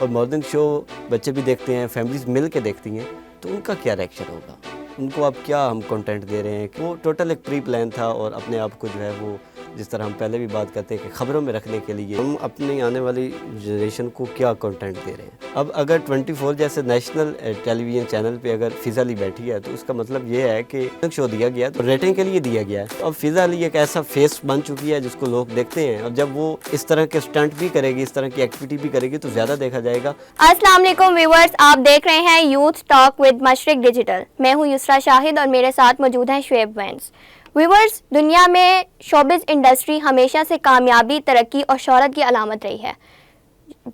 اور morning show بچے بھی دیکھتے ہیں، فیملیز مل کے دیکھتی ہیں، تو ان کا کیا ریئیکشن ہوگا؟ ان کو اب کیا ہم کنٹینٹ دے رہے ہیں کہ وہ ٹوٹل ایک پری پلان تھا، اور اپنے آپ کو جو ہے وہ جس طرح ہم پہلے بھی بات کرتے ہیں کہ خبروں میں رکھنے کے لیے ہم اپنی آنے والی جنریشن کو کیا کنٹینٹ دے رہے ہیں۔ اب اگر 24 جیسے نیشنل ٹیلی ویژن چینل پہ اگر فضا علی بیٹھی ہے تو اس کا مطلب یہ ہے کہ شو دیا گیا تو ریٹنگ کے لیے دیا گیا ہے۔ اب فضا علی ایک ایسا فیس بن چکی ہے جس کو لوگ دیکھتے ہیں، اور جب وہ اس طرح کے سٹنٹ بھی کرے گی، اس طرح کی ایکٹیویٹی بھی کرے گی تو زیادہ دیکھا جائے گا۔ السلام علیکم ویورز، آپ دیکھ رہے ہیں یوتھ ٹاک ود مشرق ڈیجیٹل۔ میں ہوں یسرا شاہد اور میرے ساتھ موجود ہیں شعیب وینس۔ ویورز، دنیا میں شوبز انڈسٹری ہمیشہ سے کامیابی، ترقی اور شہرت کی علامت رہی ہے۔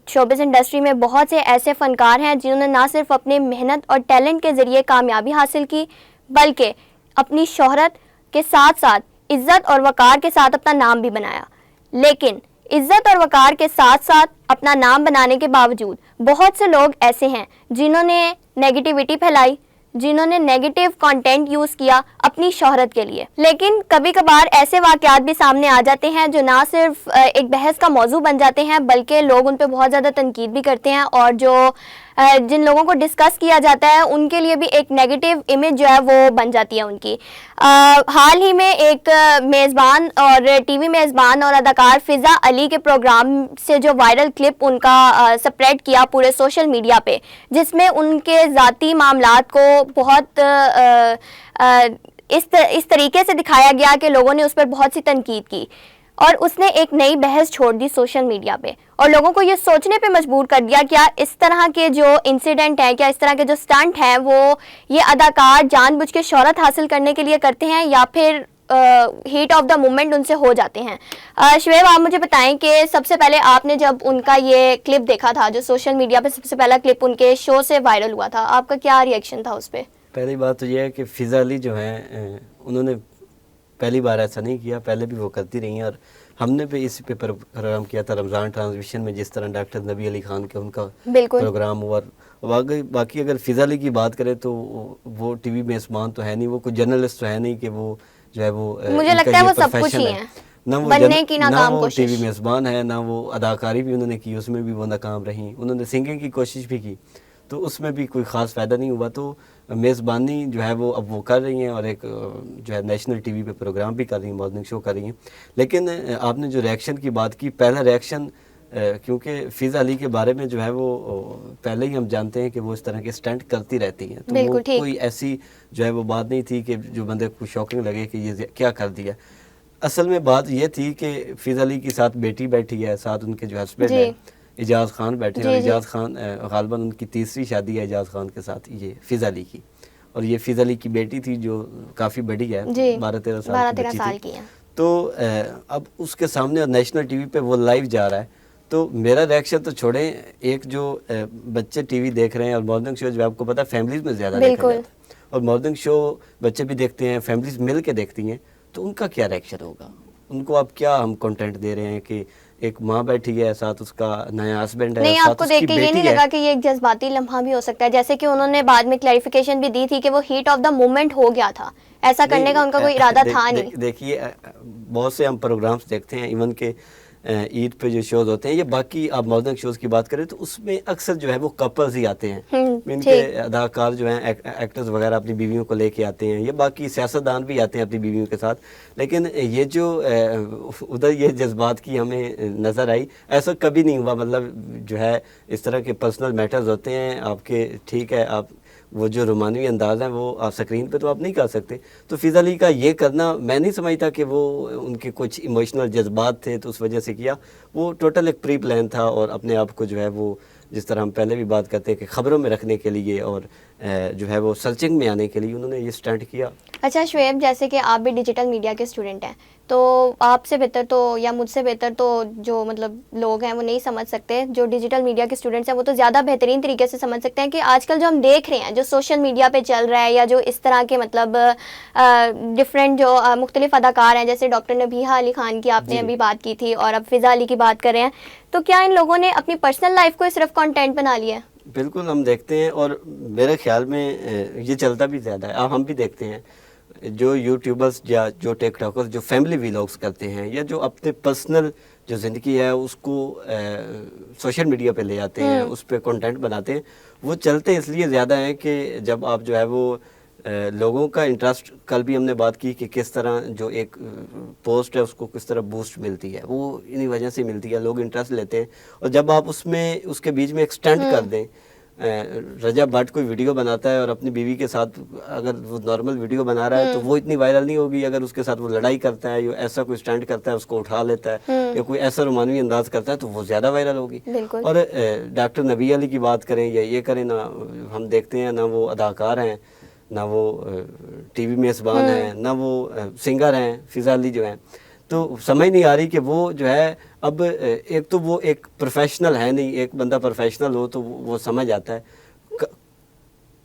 شوبز انڈسٹری میں بہت سے ایسے فنکار ہیں جنہوں نے نہ صرف اپنے محنت اور ٹیلنٹ کے ذریعے کامیابی حاصل کی، بلکہ اپنی شہرت کے ساتھ ساتھ عزت اور وقار کے ساتھ اپنا نام بھی بنایا۔ لیکن عزت اور وقار کے ساتھ ساتھ اپنا نام بنانے کے باوجود بہت سے لوگ ایسے ہیں جنہوں نے نیگیٹیوٹی پھیلائی، جنہوں نے نیگیٹیو کانٹینٹ یوز کیا اپنی شہرت کے لیے۔ لیکن کبھی کبھار ایسے واقعات بھی سامنے آ جاتے ہیں جو نہ صرف ایک بحث کا موضوع بن جاتے ہیں، بلکہ لوگ ان پہ بہت زیادہ تنقید بھی کرتے ہیں، اور جن لوگوں کو ڈسکس کیا جاتا ہے ان کے لیے بھی ایک نیگیٹیو امیج جو ہے وہ بن جاتی ہے ان کی۔ حال ہی میں ایک میزبان اور ٹی وی میزبان اور اداکار فضا علی کے پروگرام سے جو وائرل کلپ ان کا سپریڈ کیا پورے سوشل میڈیا پہ، جس میں ان کے ذاتی معاملات کو بہت اس طریقے سے دکھایا گیا کہ لوگوں نے اس پر بہت سی تنقید کی، اور اس نے ایک نئی بحث چھوڑ دی سوشل میڈیا پہ، اور لوگوں کو یہ سوچنے پہ مجبور کر دیا کیا اس طرح کے جو انسیڈنٹ ہیں، کیا اس طرح کے جو سٹنٹ ہیں وہ یہ اداکار جان بوجھ کے شہرت حاصل کرنے کے لیے کرتے ہیں، یا پھر ہیٹ آف دا مومنٹ ان سے ہو جاتے ہیں۔ شعیب، آپ مجھے بتائیں کہ سب سے پہلے آپ نے جب ان کا یہ کلپ دیکھا تھا جو سوشل میڈیا پہ سب سے پہلا کلپ ان کے شو سے وائرل ہوا تھا، آپ کا کیا ری ایکشن تھا اس پہ؟ پہلی بات تو یہ ہے کہ فضا علی جو ہیں انہوں نے پہلی بار ایسا نہیں کیا، پہلے بھی وہ کرتی رہی ہیں، اور ہم نے بھی اسی پہ پروگرام کیا تھا رمضان ٹرانسمیشن میں، جس طرح ڈاکٹر نبی علی خان کے ان کا پروگرام ہوا۔ باقی اگر فضا علی کی بات کریں تو وہ ٹی وی میزبان تو ہے نہیں، وہ کوئی جرنلسٹ تو ہے نہیں کہ وہ جو ہے وہ مجھے لگتا ہے وہ سب کچھ ہی ہے، نہ وہ ٹی وی میزبان ہے، نہ وہ اداکاری بھی انہوں نے کی، اس میں بھی وہ ناکام رہیں۔ انہوں نے سنگنگ کی کوشش بھی کی تو اس میں بھی کوئی خاص فائدہ نہیں ہوا، تو میزبانی جو ہے وہ اب وہ کر رہی ہیں، اور ایک جو ہے نیشنل ٹی وی پہ پروگرام بھی کر رہی ہیں، مارننگ شو کر رہی ہیں۔ لیکن آپ نے جو ریئیکشن کی بات کی، پہلا ریئیکشن کیونکہ فضا علی کے بارے میں جو ہے وہ پہلے ہی ہم جانتے ہیں کہ وہ اس طرح کے سٹنٹ کرتی رہتی ہیں، تو وہ کوئی ایسی جو ہے وہ بات نہیں تھی کہ جو بندے کو شاکنگ لگے کہ یہ کیا کر دیا۔ اصل میں بات یہ تھی کہ فضا علی کے ساتھ بیٹی بیٹھی ہے، ساتھ ان کے جو ہسبینڈ ہے اعجاز خان بیٹھے ہیں، اعجاز خان غالباً ان کی تیسری شادی ہے اعجاز خان کے ساتھ یہ فضا علی کی، اور یہ فضا علی کی بیٹی تھی جو کافی بڑی ہے، 12-13 سال کی ہے۔ تو اب اس کے سامنے نیشنل ٹی وی پہ وہ لائیو جا رہا ہے، تو میرا ریئیکشن تو چھوڑیں، ایک جو بچے ٹی وی دیکھ رہے ہیں، اور مارننگ شو جو آپ کو پتا فیملیز میں زیادہ دیکھا جاتا ہے، اور مارننگ شو بچے بھی دیکھتے ہیں، فیملیز مل کے دیکھتی ہیں، تو ان کا کیا ریئیکشن ہوگا؟ ان کو اب کیا ہم کنٹینٹ دے رہے ہیں کہ ایک ماں بیٹھی ہے، ساتھ اس کا نیا ہسبینڈ ہے، نہیں، آپ کو دیکھ کے یہ نہیں لگا کہ یہ ایک جذباتی لمحہ بھی ہو سکتا ہے؟ جیسے کہ انہوں نے بعد میں کلیریفیکیشن بھی دی تھی کہ وہ ہیٹ آف دا مومنٹ ہو گیا تھا، ایسا کرنے کا ان کا کوئی ارادہ تھا نہیں۔ دیکھیے بہت سے ہم پروگرامز دیکھتے ہیں، ایون کہ عید پہ جو شوز ہوتے ہیں، یا باقی آپ مارننگ شوز کی بات کریں تو اس میں اکثر جو ہے وہ کپلز ہی آتے ہیں، ان کے اداکار جو ہیں ایکٹرز وغیرہ اپنی بیویوں کو لے کے آتے ہیں، یا باقی سیاستدان بھی آتے ہیں اپنی بیویوں کے ساتھ۔ لیکن یہ جو ادھر یہ جذبات کی ہمیں نظر آئی، ایسا کبھی نہیں ہوا، مطلب جو ہے اس طرح کے پرسنل میٹرز ہوتے ہیں آپ کے، ٹھیک ہے، آپ وہ جو رومانوی انداز ہے وہ آپ سکرین پہ تو آپ نہیں کر سکتے، تو فضا علی کا یہ کرنا میں نہیں سمجھتا کہ وہ ان کے کچھ ایموشنل جذبات تھے تو اس وجہ سے کیا، وہ ٹوٹل ایک پری پلان تھا، اور اپنے آپ کو جو ہے وہ جس طرح ہم پہلے بھی بات کرتے ہیں کہ خبروں میں رکھنے کے لیے اور جو ہے وہ سرچنگ میں آنے کے لیے انہوں نے یہ سٹنٹ کیا۔ اچھا شعیب، جیسے کہ آپ بھی ڈیجیٹل میڈیا کے اسٹوڈنٹ ہیں، تو آپ سے بہتر تو یا مجھ سے بہتر تو جو مطلب لوگ ہیں وہ نہیں سمجھ سکتے، جو ڈیجیٹل میڈیا کے اسٹوڈنٹس ہیں وہ تو زیادہ بہترین طریقے سے سمجھ سکتے ہیں کہ آج کل جو ہم دیکھ رہے ہیں، جو سوشل میڈیا پہ چل رہا ہے، یا جو اس طرح کے مطلب ڈفرینٹ جو مختلف اداکار ہیں، جیسے ڈاکٹر نبیہ علی خان کی آپ نے ابھی بات کی تھی، اور اب فضا علی کی بات کر رہے ہیں، تو کیا ان لوگوں نے اپنی پرسنل لائف کو صرف کنٹینٹ بنا لیا ہے؟ بالکل ہم دیکھتے ہیں، اور میرے خیال میں یہ چلتا بھی زیادہ ہے، ہم بھی دیکھتے ہیں جو یوٹیوبرز یا جو ٹک ٹاکرز جو فیملی ویلاگز کرتے ہیں، یا جو اپنے پرسنل جو زندگی ہے اس کو سوشل میڈیا پہ لے آتے ہیں, اس پہ کنٹینٹ بناتے ہیں. وہ چلتے اس لیے زیادہ ہیں کہ جب آپ جو ہے وہ لوگوں کا انٹرسٹ, کل بھی ہم نے بات کی کہ کس طرح جو ایک پوسٹ ہے اس کو کس طرح بوسٹ ملتی ہے, وہ انہی وجہ سے ملتی ہے, لوگ انٹرسٹ لیتے ہیں. اور جب آپ اس میں اس کے بیچ میں ایکسٹینڈ کر دیں, رجب بھٹ کوئی ویڈیو بناتا ہے اور اپنی بیوی کے ساتھ اگر وہ نارمل ویڈیو بنا رہا ہے تو وہ اتنی وائرل نہیں ہوگی. اگر اس کے ساتھ وہ لڑائی کرتا ہے یا ایسا کوئی اسٹینڈ کرتا ہے, اس کو اٹھا لیتا ہے یا کوئی ایسا رومانوی انداز کرتا ہے تو وہ زیادہ وائرل ہوگی. اور ڈاکٹر نبی علی کی بات کریں یا یہ کریں نا, ہم دیکھتے ہیں نہ وہ اداکار ہیں, نہ وہ ٹی وی میزبان ہیں, نہ وہ سنگر ہیں فضا علی جو ہیں. تو سمجھ نہیں آ رہی کہ وہ جو ہے اب ایک تو وہ ایک پروفیشنل ہے نہیں, ایک بندہ پروفیشنل ہو تو وہ سمجھ آتا ہے.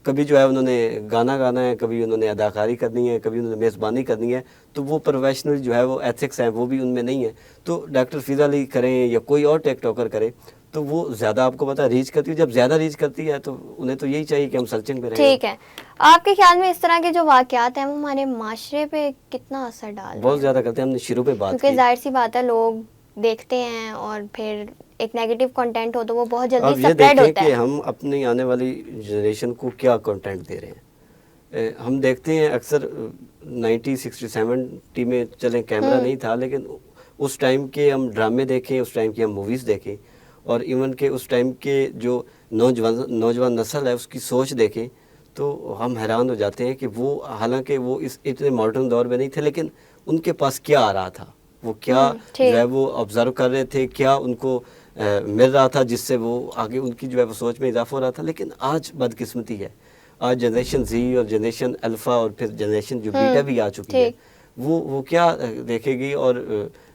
کبھی جو ہے انہوں نے گانا گانا ہے, کبھی انہوں نے اداکاری کرنی ہے, کبھی انہوں نے میزبانی کرنی ہے, تو وہ پروفیشنل جو ہے وہ ایتھکس ہیں وہ بھی ان میں نہیں ہے. تو ڈاکٹر فضا علی کریں یا کوئی اور ٹیک ٹاکر کرے تو وہ زیادہ آپ کو پتا ریچ کرتی ہے. جب زیادہ ریچ کرتی ہے تو انہیں تو یہی چاہیے کہ ہم سرچنگ پہ رہیں. ٹھیک ہے, آپ کے خیال میں اس طرح کے جو واقعات ہیں وہ ہمارے معاشرے پہ کتنا اثر ڈال رہے ہیں؟ بہت زیادہ کرتے ہیں. ہم نے شروع پہ بات کی, کیونکہ ظاہر سی بات ہے لوگ دیکھتے ہیں اور پھر ایک نیگیٹو کنٹینٹ ہو تو وہ بہت جلدی سپریڈ ہوتا ہے. کہ ہم اپنی آنے والی جنریشن کو کیا کنٹینٹ دے رہے ہیں. ہم دیکھتے ہیں اکثر 1960-70 میں چلیں کیمرہ نہیں تھا, لیکن اس ٹائم کے ہم ڈرامے دیکھیں, اس ٹائم کی ہم موویز دیکھیں, اور ایون کہ اس ٹائم کے جو نوجوان نسل ہے اس کی سوچ دیکھیں تو ہم حیران ہو جاتے ہیں کہ وہ حالانکہ وہ اس اتنے ماڈرن دور میں نہیں تھے, لیکن ان کے پاس کیا آ رہا تھا, وہ کیا جو ہے وہ آبزرو کر رہے تھے, کیا ان کو مل رہا تھا جس سے وہ آگے ان کی جو ہے وہ سوچ میں اضافہ ہو رہا تھا. لیکن آج بدقسمتی ہے, آج جنریشن زی اور جنریشن الفا اور پھر جنریشن جو بیٹا بھی آ چکی ہے, وہ کیا دیکھے گی. اور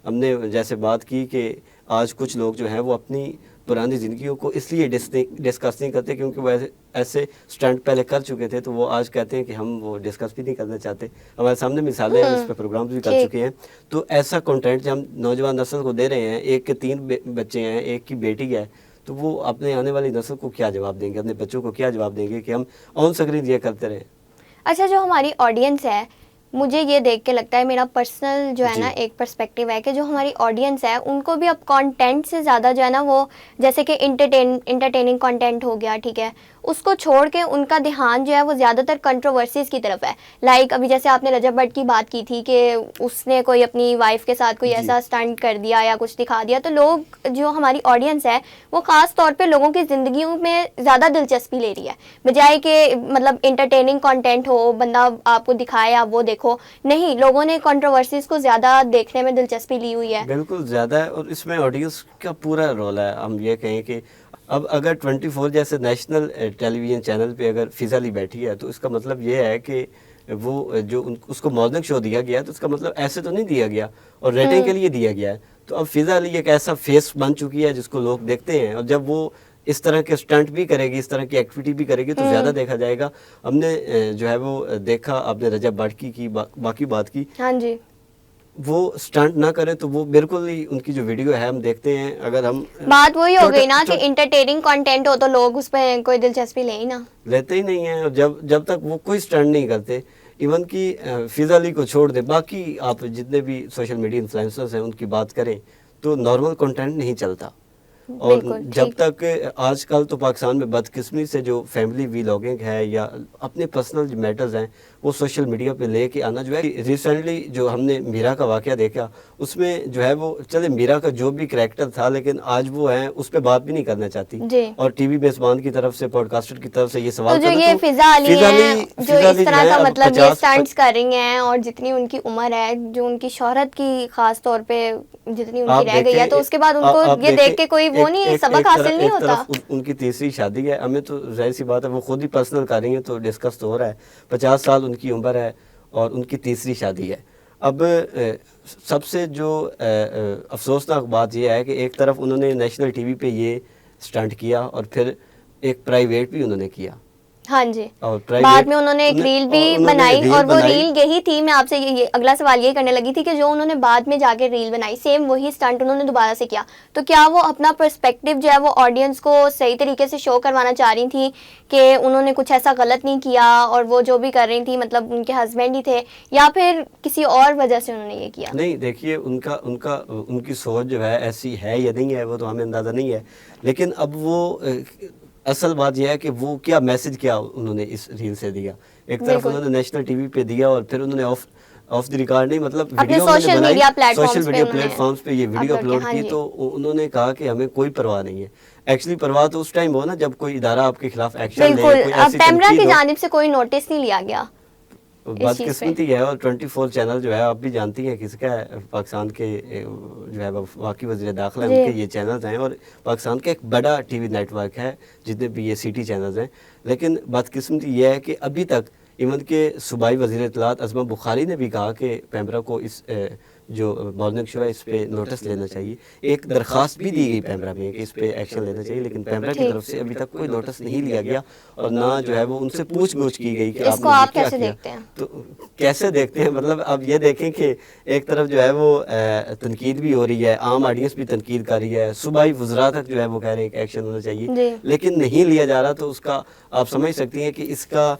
ہم نے جیسے بات کی کہ آج کچھ لوگ جو ہیں وہ اپنی پرانی زندگیوں کو اس لیے ڈسکس نہیں کرتے کیونکہ وہ ایسے سٹنٹ پہلے کر چکے تھے, تو وہ آج کہتے ہیں کہ ہم وہ ڈسکس بھی نہیں کرنا چاہتے. ہمارے سامنے مثالیں ہیں, اس پہ پروگرامز بھی کر چکے ہیں. تو ایسا کنٹینٹ جو ہم نوجوان نسل کو دے رہے ہیں, ایک کے 3 بچے ہیں, ایک کی بیٹی ہے, تو وہ اپنے آنے والی نسل کو کیا جواب دیں گے, اپنے بچوں کو کیا جواب دیں گے کہ ہم آن سکرین یہ کرتے رہے. اچھا, جو ہماری آڈینس ہے, مجھے یہ دیکھ کے لگتا ہے, میرا پرسنل جو ہے نا ایک پرسپیکٹیو ہے کہ جو ہماری آڈینس ہے ان کو بھی اب کانٹینٹ سے زیادہ جو ہے نا وہ جیسے کہ انٹرٹیننگ کانٹینٹ ہو گیا, ٹھیک ہے, اس کو چھوڑ کے ان کا دھیان جو ہے وہ زیادہ تر کنٹروورسیز کی طرف ہے. لائک ابھی جیسے آپ نے رجب بھٹ کی بات کی تھی کہ اس نے کوئی اپنی وائف کے ساتھ کوئی ایسا اسٹنٹ کر دیا یا کچھ دکھا دیا, تو لوگ جو ہماری آڈینس ہے وہ خاص طور پہ لوگوں کی زندگیوں میں زیادہ دلچسپی لے رہی ہے, بجائے کہ مطلب انٹرٹیننگ کانٹینٹ ہو, بندہ آپ کو دکھائے آپ وہ دیکھو. نہیں, لوگوں نے کنٹروورسیز کو زیادہ دیکھنے میں دلچسپی لی ہوئی ہے. بالکل زیادہ ہے, اور اس میں آڈینس کا پورا رول ہے. ہم یہ کہیں کہ اب اگر 24 جیسے نیشنل ٹیلی ویژن چینل پہ اگر فضا علی بیٹھی ہے تو اس کا مطلب یہ ہے کہ وہ جو اس کو مارننگ شو دیا گیا ہے تو اس کا مطلب ایسے تو نہیں دیا گیا اور ریٹنگ کے لیے دیا گیا ہے. تو اب فضا علی ایک ایسا فیس بن چکی ہے جس کو لوگ دیکھتے ہیں, اور جب وہ اس طرح کے اسٹنٹ بھی کرے گی, اس طرح کی ایکٹیویٹی بھی کرے گی تو زیادہ دیکھا جائے گا. ہم نے جو ہے وہ دیکھا, آپ نے رجب بھٹ کی باقی بات کی, ہاں جی, وہ سٹنٹ نہ کرے تو وہ بالکل ہی ان کی جو ویڈیو ہے ہم دیکھتے ہیں. اگر ہم بات وہی ہو گئی نا کہ انٹرٹیننگ کنٹینٹ ہو تو لوگ اس پہ کوئی دلچسپی لے ہی نا لیتے ہی نہیں ہیں. جب تک وہ کوئی سٹنٹ نہیں کرتے, ایون کہ فضا علی کو چھوڑ دے, باقی آپ جتنے بھی سوشل میڈیا انفلوئنسرز ہیں ان کی بات کریں تو نارمل کنٹینٹ نہیں چلتا. اور جب تک آج کل تو پاکستان میں بدقسمتی سے جو فیملی ویلاگنگ ہے یا اپنے پرسنل جو میٹرز ہیں وہ سوشل میڈیا پہ لے کے آنا جو ہے. ریسنٹلی جو ہم نے میرا کا واقعہ دیکھا, اس میں جو ہے وہ چلے میرا کا جو بھی کریکٹر تھا, لیکن آج وہ ہیں اس پہ بات بھی نہیں کرنا چاہتی. اور ٹی وی میزبان کی طرف سے, پوڈ کاسٹر کی طرف سے یہ سوال جو یہ فضا علی ہیں جو اس طرح کا مطلب یہ سٹنٹس کر رہی ہیں, اور جتنی ان کی عمر ہے, جو ان کی شہرت کی خاص طور پہ جتنی ان کی رہ گئی ہے, تو اس کے بعد ان کو یہ دیکھ کے کوئی وہ نہیں سبق حاصل نہیں ہوتا. ان کی تیسری شادی ہے, ہمیں تو ظاہر سی بات ہے وہ خود ہی پرسنل کر رہی ہیں تو ڈسکس تو ہو رہا ہے. 50 سال ان کی عمر ہے اور ان کی تیسری شادی ہے. اب سب سے جو افسوسناک بات یہ ہے کہ ایک طرف انہوں نے نیشنل ٹی وی پہ یہ سٹنٹ کیا اور پھر ایک پرائیویٹ بھی انہوں نے کیا. ہاں جی. اور بعد میں انہوں نے ایک ریل بھی بنائی, اور وہ ریل یہی تھی, میں آپ سے یہ اگلا سوال یہ کرنے لگی تھی کہ جو انہوں نے بعد میں جا کے ریل بنائی, سیم وہی اسٹنٹ انہوں نے دوبارہ سے کیا, تو کیا وہ اپنا پرسپیکٹیو جو ہے وہ آڈینس کو صحیح طریقے سے شو کروانا چاہ رہی تھیں کہ انہوں نے کچھ ایسا غلط نہیں کیا, اور وہ جو بھی کر رہی تھی مطلب ان کے ہسبینڈ ہی تھے, یا پھر کسی اور وجہ سے انہوں نے یہ کیا؟ نہیں دیکھیے, ان کی سوچ جو ہے ایسی ہے یا نہیں ہے وہ تو ہمیں اندازہ نہیں ہے, لیکن اب وہ اصل بات یہ ہے کہ وہ کیا میسج کیا انہوں نے اس ریل سے دیا. ایک طرف انہوں نے نیشنل ٹی وی پہ دیا, اور پھر انہوں نے آف دی ریکارڈ نہیں, مطلب ویڈیو سوشل میڈیا پلیٹ فارمز پہ یہ ویڈیو اپلوڈ کی, تو انہوں نے کہا کہ ہمیں کوئی پرواہ نہیں ہے. ایکچولی پرواہ تو اس ٹائم ہو نا جب کوئی ادارہ آپ کے خلاف ایکشن لے, کوئی ایسی پیمرا کی جانب سے کوئی نوٹس نہیں لیا گیا. بدقسمتی ہے. اور 24 چینل جو ہے آپ بھی جانتی ہیں کس کا ہے, پاکستان کے جو ہے واقعی وزیر داخلہ ان کے یہ چینلز ہیں, اور پاکستان کا ایک بڑا ٹی وی نیٹ ورک ہے جتنے بھی یہ سٹی چینلز ہیں. لیکن بدقسمتی یہ ہے کہ ابھی تک ایون کہ صوبائی وزیر اطلاعات عظمہ بخاری نے بھی کہا کہ پیمرا کو اس جو مارننگ شو ہے اس پہ نوٹس لینا چاہیے. ایک درخواست بھی دی گئی پیمرا میں کہ اس پہ ایکشن لینا چاہیے, لیکن پیمرا کی طرف سے ابھی تک کوئی نوٹس نہیں لیا گیا, اور نہ جو ہے وہ ان سے پوچھ گچھ کی گئی کہ اس کو آپ کیسے دیکھتے ہیں. تو کیسے دیکھتے ہیں مطلب اب یہ دیکھیں کہ ایک طرف جو ہے وہ تنقید بھی ہو رہی ہے, عام آڈینس بھی تنقید کر رہی ہے, صوبائی وزراء تک جو ہے وہ کہہ رہے ہیں کہ ایکشن ہونا چاہیے, لیکن نہیں لیا جا رہا. تو اس کا آپ سمجھ سکتی ہیں کہ اس کا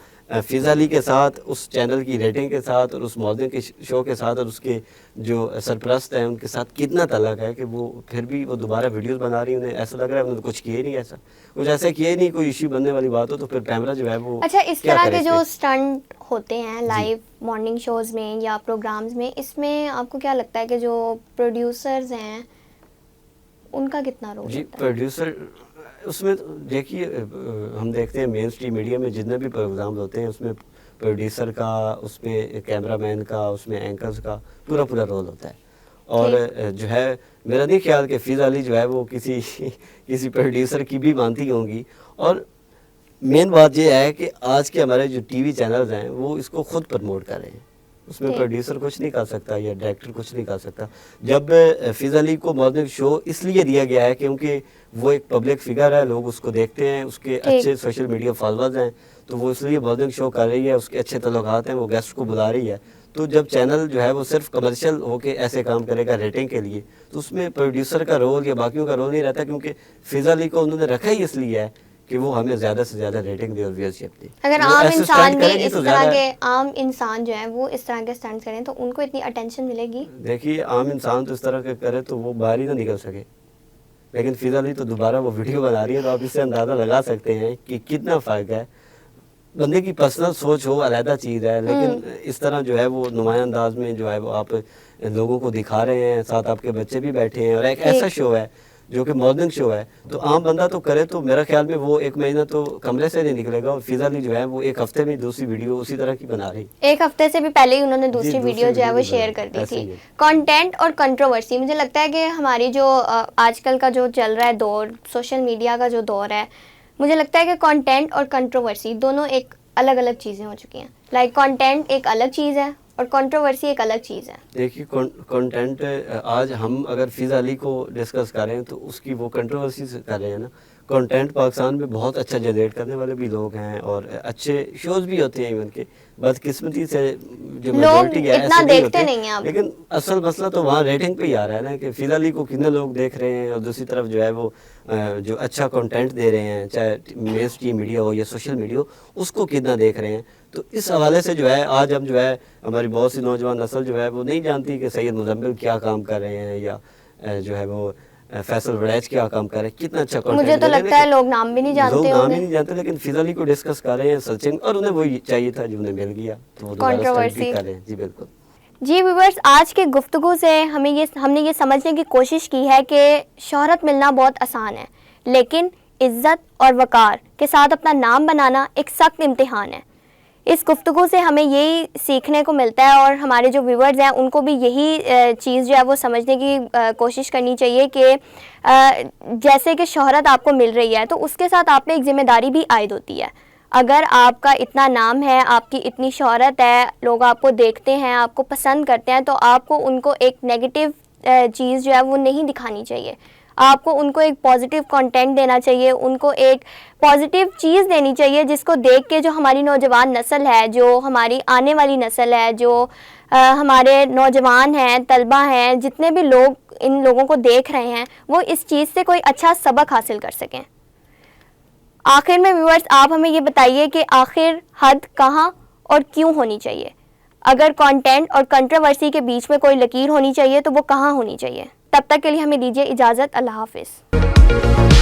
فضا علی کے ساتھ, اس چینل کی ریٹنگ کے ساتھ, اور اس مارننگ کے شو کے ساتھ, اور اس کے جو سرپرست ہیں ان کے ساتھ کتنا تعلق ہے کہ وہ پھر بھی وہ دوبارہ ویڈیوز بنا رہی ہیں. انہیں ایسا لگ رہا ہے انہوں نے کچھ کیا ہی نہیں, کچھ ایسا کیا ہی نہیں, کوئی ایشو بننے والی بات ہو تو پھر پیمرا جو ہے وہ. اچھا, اس طرح کے جو اسٹنٹ ہوتے ہیں لائیو مارننگ شوز میں یا پروگرامز میں, اس میں آپ کو کیا لگتا ہے کہ جو پروڈیوسرز ہیں ان کا کتنا رول ہوتا ہے؟ جی پروڈیوسر اس میں دیکھیے, ہم دیکھتے ہیں مین اسٹریم میڈیا میں جتنے بھی پروگرام ہوتے ہیں اس میں پروڈیوسر کا, اس میں کیمرہ مین کا, اس میں اینکرز کا پورا رول ہوتا ہے. اور جو ہے میرا نہیں خیال کہ فضا علی جو ہے وہ کسی پروڈیوسر کی بھی مانتی ہوں گی. اور مین بات یہ ہے کہ آج کے ہمارے جو ٹی وی چینلز ہیں وہ اس کو خود پروموٹ کر رہے ہیں, اس میں پروڈیوسر کچھ نہیں کر سکتا یا ڈائریکٹر کچھ نہیں کر سکتا. جب فضا علی کو مارننگ شو اس لیے دیا گیا ہے کیونکہ وہ ایک پبلک فگر ہے, لوگ اس کو دیکھتے ہیں, اس کے اچھے سوشل میڈیا فالوورز ہیں, تو وہ اس لیے مارننگ شو کر رہی ہے, اس کے اچھے تعلقات ہیں, وہ گیسٹ کو بلا رہی ہے. تو جب چینل جو ہے وہ صرف کمرشل ہو کے ایسے کام کرے گا ریٹنگ کے لیے, تو اس میں پروڈیوسر کا رول یا باقیوں کا رول نہیں رہتا, کیونکہ فضا علی کو انہوں نے رکھا ہی اس لیے ہے کہ وہ ہمیں زیادہ سے زیادہ ریٹنگ دے اور ویورشپ دے. اگر عام انسان بھی اس طرح کے, عام انسان جو ہے وہ اس طرح کے اسٹنٹ کریں تو ان کو اتنی اٹینشن ملے گی؟ دیکھیے عام انسان تو اس طرح کے کرے تو وہ باہر ہی نہ نکل سکے, لیکن فضا علی تو دوبارہ وہ ویڈیو بنا رہی ہے, تو آپ اس سے اندازہ لگا سکتے ہیں کہ کتنا فرق ہے. بندے کی پرسنل سوچ ہو علیحدہ چیز ہے, لیکن اس طرح جو ہے وہ نمایاں انداز میں جو ہے وہ آپ لوگوں کو دکھا رہے ہیں, ساتھ آپ کے بچے بھی بیٹھے ہیں, اور ایک ایسا شو ہے جو کہ مارننگ شو ہے, تو عام بندہ تو کرے تو میرا خیال میں وہ ایک مہینہ تو کمرے سے نہیں نکلے گا. اور فضا علی جو ہے وہ ایک ہفتے میں دوسری ویڈیو اسی طرح کی بنا رہی, ایک ہفتے سے بھی پہلے ہی انہوں نے دوسری ویڈیو جو ہے وہ شیئر کر دی تھی. کنٹینٹ اور کنٹروورسی, مجھے لگتا ہے کہ ہماری جو آج کل کا جو چل رہا ہے دور, سوشل میڈیا کا جو دور ہے, مجھے لگتا ہے کہ کنٹینٹ اور کنٹروورسی دونوں ایک الگ الگ چیزیں ہو چکی ہیں. لائک کنٹینٹ ایک الگ چیز ہے اور کنٹروورسی ایک الگ چیز ہے. دیکھیے کنٹینٹ, آج ہم اگر فضا علی کو ڈسکس کریں تو اس کی وہ کنٹروورسی سے کر رہے ہیں نا. کنٹینٹ پاکستان میں بہت اچھا جنریٹ کرنے والے بھی لوگ ہیں, اور اچھے شوز بھی ہوتے ہیں, ایون کے بدقسمتی سے جو میجورٹی ہے ایسے نہیں ہوتے, لیکن اصل مسئلہ تو وہاں ریٹنگ پہ ہی آ رہا ہے نا کہ فضا علی کو کتنے لوگ دیکھ رہے ہیں, اور دوسری طرف جو ہے وہ جو اچھا کنٹینٹ دے رہے ہیں, چاہے مین اسٹریم میڈیا ہو یا سوشل میڈیا ہو, اس کو کتنا دیکھ رہے ہیں. تو اس حوالے سے جو ہے آج ہم جو ہے ہماری بہت سی نوجوان نسل جو ہے وہ نہیں جانتی کہ سید مزمل کیا کام کر رہے ہیں, یا جو ہے وہ فیصل وڑیچ کیا کام کر رہے ہیں, کتنا اچھا کنٹینٹ. مجھے تو لگتا ہے لوگ نام بھی نہیں جانتے, لوگ نام ہی نہیں جانتے, لیکن فضا علی کو ڈسکس کر رہے ہیں, سرچنگ, اور انہیں وہی چاہیے تھا جو انہیں مل گیا, تو وہ کنٹروورسی کر رہے ہیں. جی بالکل. جی ویورز, آج کے گفتگو سے ہم نے یہ سمجھنے کی کوشش کی ہے کہ شہرت ملنا بہت آسان ہے, لیکن عزت اور وقار کے ساتھ اپنا نام بنانا ایک سخت امتحان ہے. اس گفتگو سے ہمیں یہی سیکھنے کو ملتا ہے, اور ہمارے جو ویورز ہیں ان کو بھی یہی چیز جو ہے وہ سمجھنے کی کوشش کرنی چاہیے کہ جیسے کہ شہرت آپ کو مل رہی ہے تو اس کے ساتھ آپ پہ ایک ذمہ داری بھی عائد ہوتی ہے. اگر آپ کا اتنا نام ہے, آپ کی اتنی شہرت ہے, لوگ آپ کو دیکھتے ہیں, آپ کو پسند کرتے ہیں, تو آپ کو ان کو ایک نیگیٹو چیز جو ہے وہ نہیں دکھانی چاہیے. آپ کو ان کو ایک پازیٹیو کنٹینٹ دینا چاہیے, ان کو ایک پازیٹیو چیز دینی چاہیے جس کو دیکھ کے جو ہماری نوجوان نسل ہے, جو ہماری آنے والی نسل ہے, جو ہمارے نوجوان ہیں, طلبہ ہیں, جتنے بھی لوگ ان لوگوں کو دیکھ رہے ہیں, وہ اس چیز سے کوئی اچھا سبق حاصل کر سکیں. آخر میں ویورز آپ ہمیں یہ بتائیے کہ آخر حد کہاں اور کیوں ہونی چاہیے؟ اگر کانٹینٹ اور کنٹروورسی کے بیچ میں کوئی لکیر ہونی چاہیے تو وہ کہاں ہونی چاہیے؟ تب تک کے لیے ہمیں دیجیے اجازت. اللہ حافظ.